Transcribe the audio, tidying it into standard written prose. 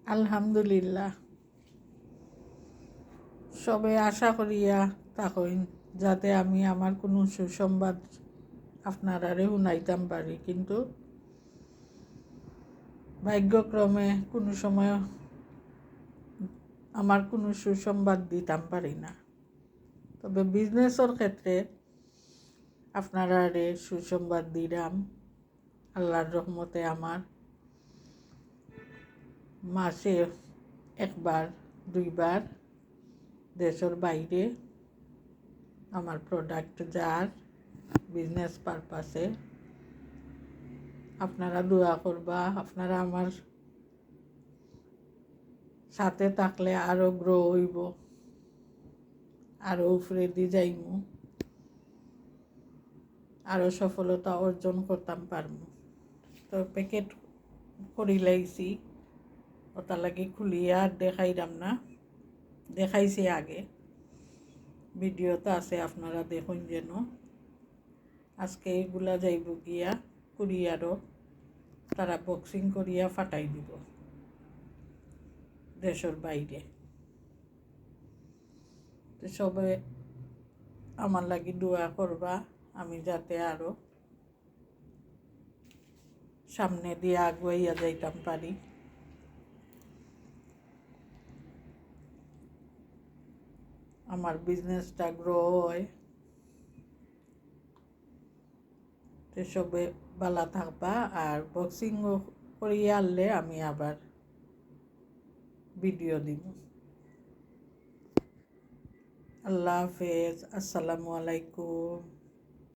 আলহামদুলিল্লাহ, সবে আশা করিয়া থাকুন যাতে আমি আমার কোনো সুসংবাদ আপনারারে শুনাইতাম পারি, কিন্তু ভাগ্যক্রমে কোনো সময় আমার কোনো সুসংবাদ দিতাম পারি না। তবে বিজনেসের ক্ষেত্রে আপনারারে সুসংবাদ দিলাম। আল্লাহর রহমতে আমার মাসে একবার দুইবার দেশের বাইরে আমার প্রোডাক্ট যার বিজনেস পারপাসে আপনারা দোয়া করবা। আপনারা আমার সাথে থাকলে আরও গ্রো হইব, আরও উপরে দিয়ে যাইমু, আরও সফলতা অর্জন করতাম পারমু। তো প্যাকেট করি লাইছি, ওটা লাগে খুলিয়া আর দেখাইলাম না, দেখাইছি আগে, ভিডিওতে আছে, আপনারা দেখুন যেন। আজকে এইগুলা যাইব গিয়া কুরিয়ারও, তারা বক্সিং করিয়া ফাটাই দিব দেশের বাইরে। তো সবে আমার লাগি দোয়া করবা, আমি যাতে আরও সামনে দিয়ে আগুয়াইয়া যাইতাম পারি। আমার বিজনেসটা গ্রো হয়। তো সবে ভালো থাকবা, আর বক্সিং করিয়ে আনলে আমি আবার ভিডিও দিব। আল্লাহ হাফেজ, আসসালামু আলাইকুম।